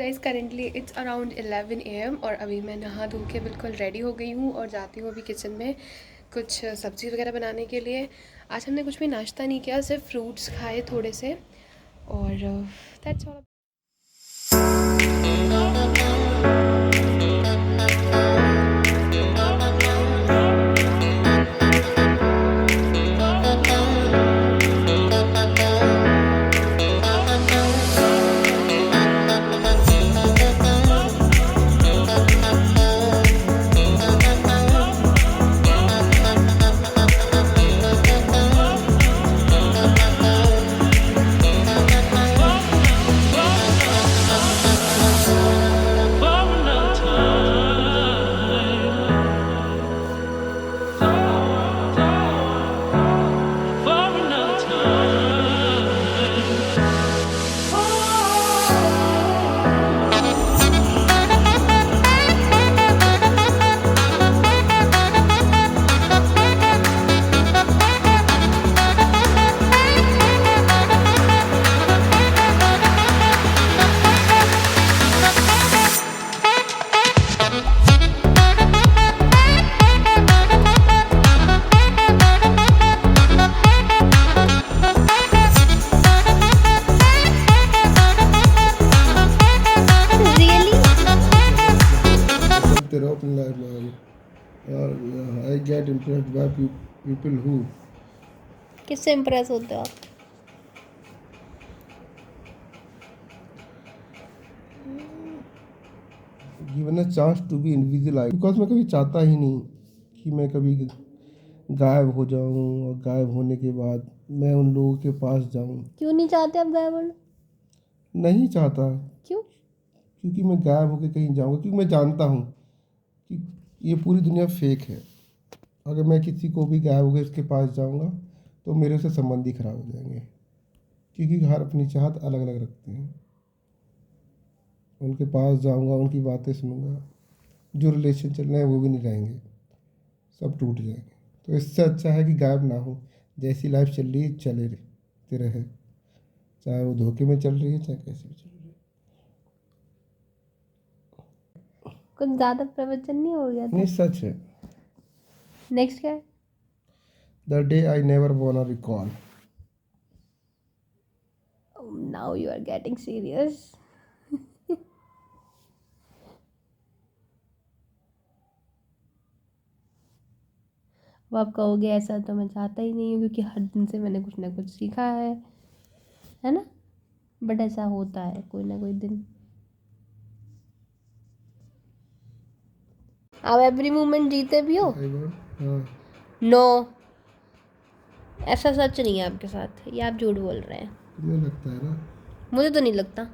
Guys currently it's around 11 AM और अभी मैं नहा धो के बिल्कुल रेडी हो गई हूँ और जाती हूँ अभी किचन में कुछ सब्ज़ी वगैरह बनाने के लिए। आज हमने कुछ भी नाश्ता नहीं किया, सिर्फ फ्रूट्स खाए थोड़े से और that's all. I get impressed by people who किससे इम्प्रेस होते हो आप? given a chance to be invisible because मैं कभी चाहता ही नहीं कि मैं कभी गायब हो जाऊं और गायब होने के बाद मैं उन लोगों के पास जाऊं। क्यों नहीं चाहते आप गायब होना? नहीं चाहता। क्यों? क्योंकि मैं गायब होकर कहीं जाऊंगा, क्योंकि मैं जानता हूं कि ये पूरी दुनिया फेक है। अगर मैं किसी को भी गायब होकर इसके पास जाऊंगा तो मेरे से संबंध ही खराब हो जाएंगे, क्योंकि हर अपनी चाहत अलग अलग रखते हैं। उनके पास जाऊंगा, उनकी बातें सुनूंगा, जो रिलेशन चल रहे हैं वो भी नहीं रहेंगे, सब टूट जाएंगे। तो इससे अच्छा है कि गायब ना हो, जैसी लाइफ चल रही है चले रहे, चाहे वो धोखे में चल रही है चाहे कैसे भी चल रही है। कुछ ज़्यादा प्रवचन नहीं हो गया था? नहीं, सच है। नेक्स्ट क्या है? The day I never want to recall. Now you are getting serious. अब आप कहोगे ऐसा तो मैं चाहता ही नहीं हूँ, क्योंकि हर दिन से मैंने कुछ ना कुछ सीखा है ना? बट ऐसा होता है कोई ना कोई दिन। आप एवरी मोमेंट जीते भी हो? नो, ऐसा सच नहीं है आपके साथ, ये आप झूठ बोल रहे हैं। तुम्हें लगता है ना? मुझे तो नहीं लगता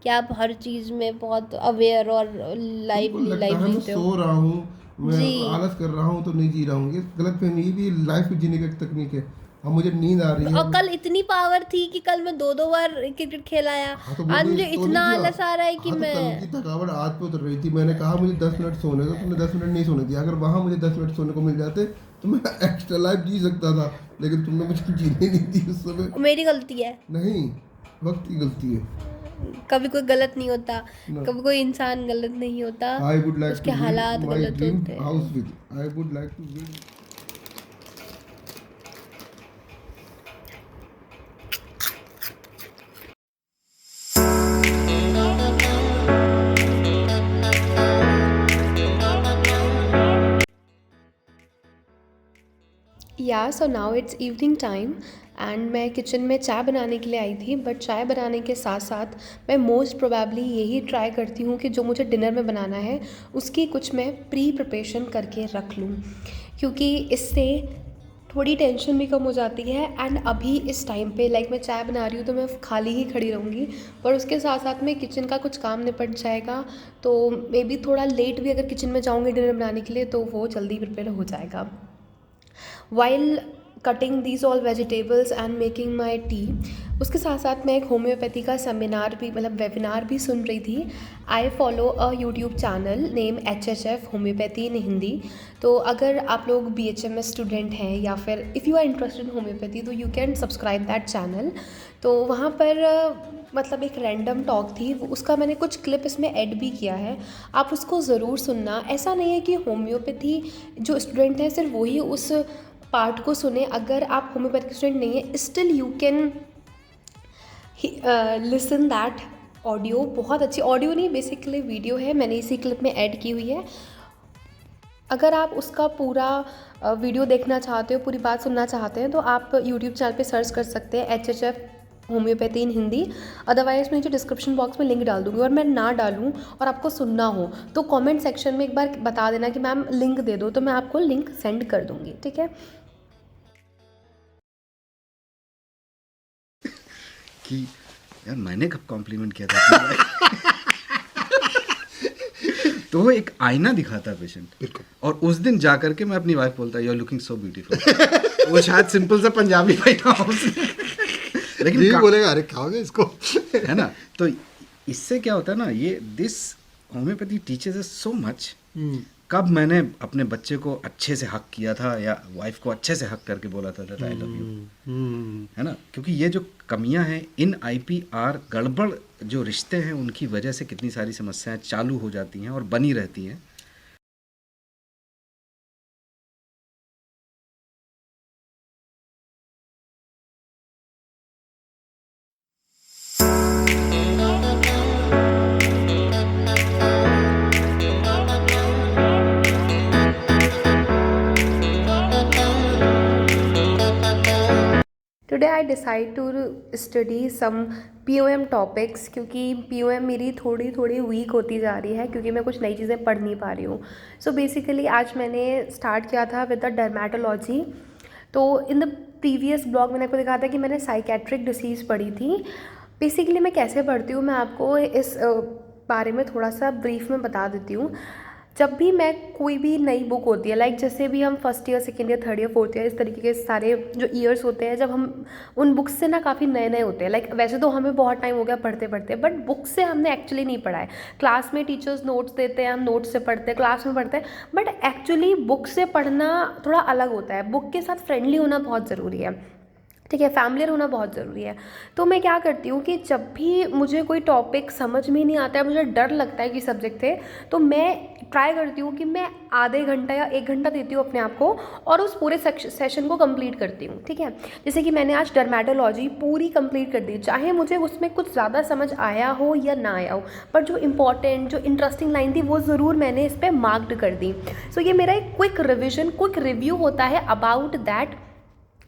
कि आप हर चीज़ में बहुत अवेयर और लाइवली जीते हो। सो रहा हूँ, मैं आलस कर रहा हूँ तो नहीं जी रहा हूँ, ये गलतफहमी। ये भी लाइफ में जीने की एक तकनीक है। अब मुझे नींद आ रही है और कल इतनी पावर थी कि कल मैं 2-2 बार क्रिकेट खेलाया। आज मुझे इतना आलस आ रहा है कि मैं कल की थकावट आज पे उतर रही थी। मैंने कहा मुझे 10 मिनट सोने दो, तुमने 10 मिनट नहीं सोने दिया। अगर वहाँ मुझे 10 मिनट सोने को मिल जाते तो मैं एक्स्ट्रा लाइफ जी सकता था, लेकिन तुमने मुझे जीने नहीं दी उस समय। मेरी गलती है? नहीं, वक्त की गलती है। कभी कोई गलत नहीं होता, कभी कोई इंसान गलत नहीं होता, उसके हालात गलत होते हैं। I would like to build so now it's evening time and मैं किचन में चाय बनाने के लिए आई थी। बट चाय बनाने के साथ साथ मैं मोस्ट प्रोबेबली यही ट्राई करती हूँ कि जो मुझे डिनर में बनाना है उसकी कुछ मैं प्री प्रिपरेशन करके रख लूँ, क्योंकि इससे थोड़ी टेंशन भी कम हो जाती है। एंड अभी इस टाइम पे मैं चाय बना रही हूँ तो मैं खाली ही खड़ी रहूँगी, पर उसके साथ साथ में किचन का कुछ काम निपट जाएगा। तो मे बी थोड़ा लेट भी अगर किचन में जाऊँगी डिनर बनाने के लिए तो वो जल्दी प्रिपेयर हो जाएगा। While cutting these all vegetables and making my tea, उसके साथ साथ मैं एक होम्योपैथी का सेमिनार भी मतलब वेबिनार भी सुन रही थी। I follow a YouTube channel name HHF homeopathy in Hindi. तो अगर आप लोग BHMS स्टूडेंट हैं या फिर if you are interested in homeopathy तो you can subscribe that channel. तो वहाँ पर मतलब एक रैंडम टॉक थी, उसका मैंने कुछ क्लिप इसमें ऐड भी किया है, आप उसको ज़रूर सुनना। ऐसा नहीं है कि होम्योपैथी जो स्टूडेंट हैं सिर्फ वही उस पार्ट को सुने, अगर आप होम्योपैथिक स्टूडेंट नहीं है still you can listen that audio. बहुत अच्छी ऑडियो नहीं, बेसिकली वीडियो है, मैंने इसी क्लिप में ऐड की हुई है। अगर आप उसका पूरा वीडियो देखना चाहते हो, पूरी बात सुनना चाहते हैं तो आप यूट्यूब चैनल पे सर्च कर सकते हैं HHF homeopathy in Hindi. Otherwise मैं नीचे डिस्क्रिप्शन बॉक्स में लिंक डाल दूँगी, और मैं ना डालूँ और आपको सुनना हो तो कमेंट सेक्शन में एक बार बता देना कि मैम लिंक दे दो, तो मैं आपको लिंक सेंड कर दूँगी, ठीक है। कि यार मैंने कब कॉम्प्लीमेंट किया था अपनी wife? तो वो एक आईना दिखाता है पेशेंट, बिल्कुल। और उस दिन जा करके मैं अपनी वाइफ बोलता you are looking so beautiful. वो शायद सिंपल सा पंजाबी बैठा हो लेकिन ये बोलेगा अरे खाओगे इसको है ना। तो इससे क्या होता है ना, ये this homeopathy teachers us so much. कब मैंने अपने बच्चे को अच्छे से हक किया था या वाइफ को अच्छे से हक करके बोला था दैट आई लव यू, है ना। क्योंकि ये जो कमियां हैं इन IPR गड़बड़ जो रिश्ते हैं उनकी वजह से कितनी सारी समस्याएं चालू हो जाती हैं और बनी रहती हैं। Today I decide to study some POM topics, क्योंकि POM मेरी थोड़ी थोड़ी वीक होती जा रही है क्योंकि मैं कुछ नई चीज़ें पढ़ नहीं पा रही हूँ। सो बेसिकली आज मैंने स्टार्ट किया था विद द डर्मेटोलॉजी। तो इन द प्रीवियस ब्लॉग मैंने आपको दिखाया था कि मैंने साइकेट्रिक डिसीज़ पढ़ी थी। बेसिकली मैं कैसे पढ़ती हूँ मैं आपको इस बारे में थोड़ा सा ब्रीफ में बता देती हूँ। जब भी मैं कोई भी नई बुक होती है, लाइक जैसे भी हम first year, second year, third year, fourth year, इस तरीके के सारे जो ईयर्स होते हैं, जब हम उन बुक्स से ना काफ़ी नए नए होते हैं। लाइक वैसे तो हमें बहुत टाइम हो गया पढ़ते पढ़ते, बट बुक से हमने एक्चुअली नहीं पढ़ा है। क्लास में टीचर्स नोट्स देते हैं, हम नोट्स से पढ़ते हैं, क्लास में पढ़ते हैं, बट एक्चुअली बुक से पढ़ना थोड़ा अलग होता है। बुक के साथ फ्रेंडली होना बहुत ज़रूरी है, ठीक है, फैमिलियर होना बहुत ज़रूरी है। तो मैं क्या करती हूँ कि जब भी मुझे कोई टॉपिक समझ में नहीं आता है, मुझे डर लगता है कि सब्जेक्ट से, तो मैं ट्राई करती हूँ कि मैं आधे घंटा या 1 घंटा देती हूँ अपने आप को और उस पूरे सेशन को कंप्लीट करती हूँ, ठीक है। जैसे कि मैंने आज डर्मेटोलॉजी पूरी कंप्लीट कर दी, चाहे मुझे उसमें कुछ ज़्यादा समझ आया हो या ना आया हो, पर जो इंपॉर्टेंट जो इंटरेस्टिंग लाइन थी वो ज़रूर मैंने इस पर मार्क्ड कर दी। सो ये मेरा एक क्विक रिविजन, क्विक रिव्यू होता है about that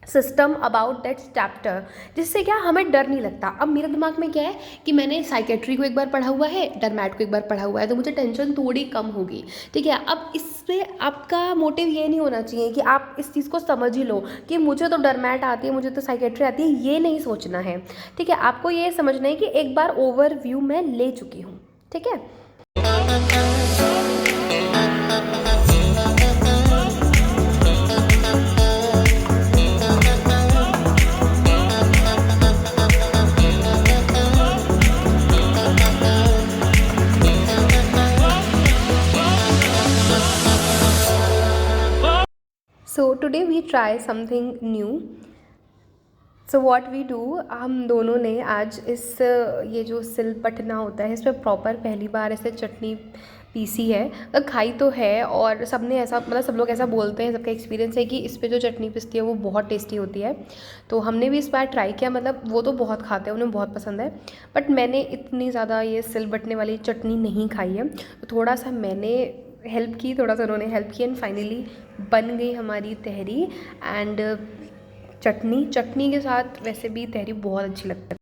system, about that chapter, जिससे क्या हमें डर नहीं लगता। अब मेरे दिमाग में क्या है कि मैंने साइकेट्री को एक बार पढ़ा हुआ है, डर्मैट को एक बार पढ़ा हुआ है, तो मुझे टेंशन थोड़ी कम होगी, ठीक है। अब इसमें आपका मोटिव ये नहीं होना चाहिए कि आप इस चीज़ को समझ ही लो कि मुझे तो डर्मैट आती है, मुझे तो साइकेट्री आती है, ये नहीं सोचना है, ठीक है। आपको ये समझना है कि एक बार ओवरव्यू मैं ले चुकी हूँ, ठीक है। So today we try something new. So what we do, हम दोनों ने आज इस ये जो सिलबट्टा होता है इस पर प्रॉपर पहली बार ऐसे चटनी पीसी है। खाई तो है और सबने ऐसा मतलब सब लोग ऐसा बोलते हैं, सबका एक्सपीरियंस है कि इस पे जो चटनी पिसती है वो बहुत टेस्टी होती है। तो हमने भी इस बार ट्राई किया, मतलब वो तो बहुत खाते हैं, उन्हें बहुत पसंद है, बट मैंने इतनी ज़्यादा ये सिलबट्टे वाली चटनी नहीं खाई है। तो थोड़ा सा मैंने हेल्प की, थोड़ा सा उन्होंने हेल्प की, एंड फाइनली बन गई हमारी तहरी। एंड चटनी के साथ वैसे भी तहरी बहुत अच्छी लगती है।